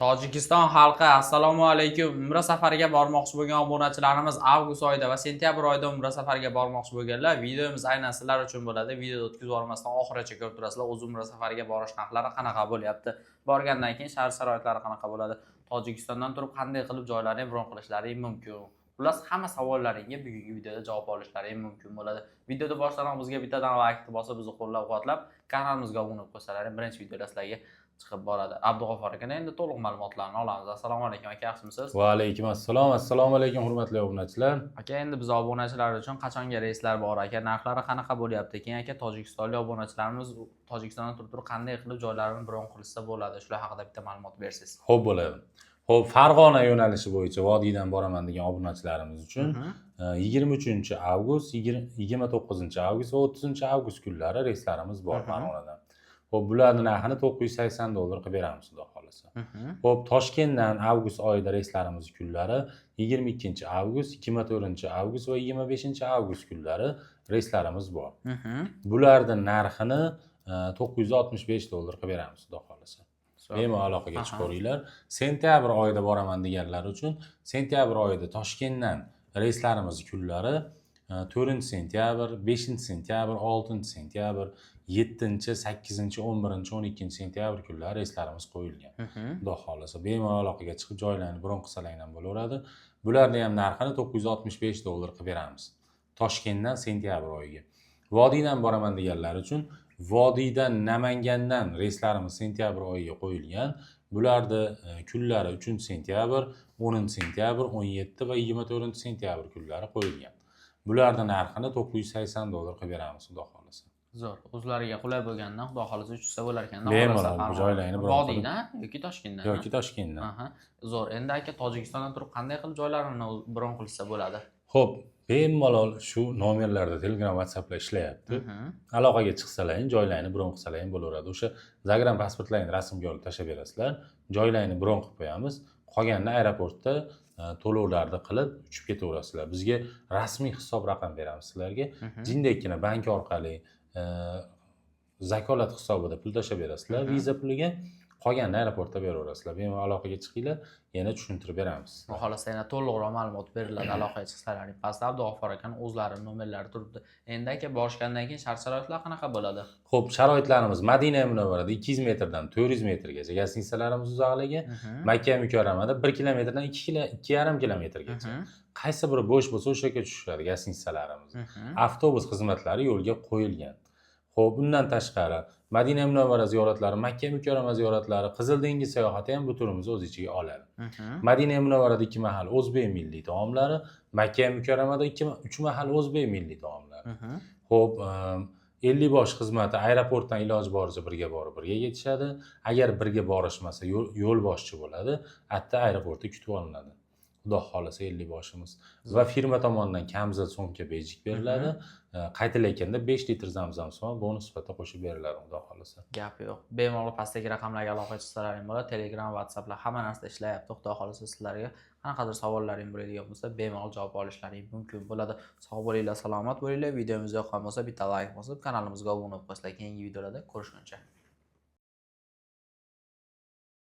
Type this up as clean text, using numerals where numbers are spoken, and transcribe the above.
Tojikiston xalqi, assalomu alaykum. Umra safariga bormoqchi bo'lgan obunachilarimiz avgust oyida va sentyabr oyida umra safariga bormoqchi bo'lganlar, videomiz aynan sizlar uchun bo'ladi. Videoni o'tkazib yubormasdan oxirigacha ko'rib turasizlar. O'z umra safariga borish narxlari qanaqa bo'lyapti? Borgandan keyin shart-sharoitlari qanaqa bo'ladi? Tojikistondan turib qanday qilib joylarni bron qilishlari mumkin? Xullas, hamma savollaringga bugungi videoda javob olishlari mumkin bo'ladi. Videoda boshlaridan bizga bittadan like bosib, bizni qo'llab-quvvatlab, kanalimizga obuna bo'lib qo'ysalar, birinchi videoda sizlarga chiqib boradi. Abdug'affor aka, endi to'liq ma'lumotlarni olamiz. Assalomu alaykum aka, yaxshimisiz? Va alaykum assalom. Assalomu alaykum hurmatli obunachilar. Aka, endi biz obunachilar uchun qachonga reyslar bor aka? Narxlari qanaqa bo'lyapti? Keyin aka, tojikistonlik obunachilarimiz Tojikistondan turib qanday qilib joylarini bron qilsa bo'ladi? Shular haqida bitta ma'lumot bersangiz. Xo'p bo'ladi. Xo'p, Farg'ona yo'nalishi bo'yicha vodiydan boraman degan obunachilarimiz uchun 23-avgust, 29-avgust va 30-avgust kunlari reyslarimiz bor Farg'onadan. Xo'p, bularning narxini $980 qilib beramiz, xudo xolasa. Xo'p, Toshkentdan avgust oyida reyslarimiz kunlari 22-avgust, 24-avgust va 25-avgust kunlari reyslarimiz bor. Bularning narxini $965 qilib beramiz, xudo xolasa. Bemalol aloqaga chiqaveringlar. Sentyabr oyida boraman deganlar uchun sentyabr oyida Toshkentdan reyslarimiz kunlari 4-sentyabr, 5-sentyabr, 6-sentyabr, 7-8, 11-12-sentyabr kunlari reyslarimiz qo'yilgan. Xudo xolasa bemalol aloqaga chiqib joylarni bron qilsalar ham bo'laveradi. Bularning ham narxini $965 qilib beramiz. Toshkentdan sentyabr oyiga. Vodiydan boraman deganlar uchun Vodiydan Namangandan reyslarimiz sentyabr oyiga qo'yilgan. Bularda kunlari 3-sentyabr, 10-sentyabr, 17 va 24-sentyabr kunlari qo'yilgan. Bularning narxini $980 qilib beramiz, xudo xolasa. Zo'r. O'zlariga qulay bo'lgandan, xudo xolasa uchsa bo'lar ekan. Bemalol bu joylarni bron qilib. Vodiydan yoki Toshkentdan? Yoki Toshkentdan. Zo'r. Endi aka, Tojikistondan turib qanday qilib joylarini bron qilsa bo'ladi? Xo'p, bemalol shu nomerlarda Telegram, WhatsApplar ishlayapti. Aloqaga chiqsalaring, joylarni bron qilsalaring bo'laveradi. O'sha Zagram pasportlarini rasmga olib tashlab berasizlar. Joylarni bron qilib qo'yamiz. Qolganini aeroportda to'lovlarni qilib uchib ketaverasizlar. Bizga rasmiy hisob raqam beramiz sizlarga. Jindekkina bank orqali zakolat hisobida pul tashlab berasizlar, viza puliga. Qolganini aeroportda beraverasizlar. Bemalol aloqaga chiqinglar, yana tushuntirib beramiz. Xohlasa yana to'liqroq ma'lumot beriladi aloqaga chiqsalaring. Pastda Abdug'affor akaning o'zlarining nomerlari turibdi. Endi aka, borishgandan keyin shart-sharoitlar qanaqa bo'ladi? Xo'p, sharoitlarimiz Madina Munavvarada 200 metrdan 400 metrgacha gastinisalarimiz uzoqligi, Makka Mukarramada 1 kilometrdan 2,5 kilometrgacha. Qaysi biri bo'sh bo'lsa o'sha yerga tushadi gastinisalarimiz. Avtobus xizmatlari yo'lga qo'yilgan. Xo'p, bundan tashqari Madina Munavvara ziyoratlari, Makka Mukarrama ziyoratlari, Qizil dengiz sayohati ham bu turimizni o'z ichiga oladi. Madina Munavvarada 2 mahal o'zbek milliy taomlari, Makka Mukarramada 3 mahal o'zbek milliy taomlari. Xo'p, 50 bosh xizmati aeroportdan iloji boricha birga borib, birga ketishadi. Agar birga borishmasa, yo'l boshchi bo'ladi, atta aeroportda kutib olinadi. Xudo xolasa 50 boshimiz. Va firma tomonidan kamzil so'mka bejik beriladi. Qaytilayotganda 5 litr zamzam suvi bonus sifatida qo'shib beriladi, xudo xolasa. Gap yo'q. Bemalol pastdagi raqamlarga aloqa chiqsalaring bo'ladi. Telegram, WhatsApplar hamma narsa ishlayapti. Xudo xolasa sizlarga qanaqadir savollaring bo'ladigan bo'lsa, bemalol javob olishlaring mumkin bo'ladi. Sog' bo'linglar, salomat bo'linglar. Videomiz yoqqan bo'lsa, bitta like bosib, kanalimizga obuna bo'lib qo'yinglar. Keyingi videolarda ko'rishguncha.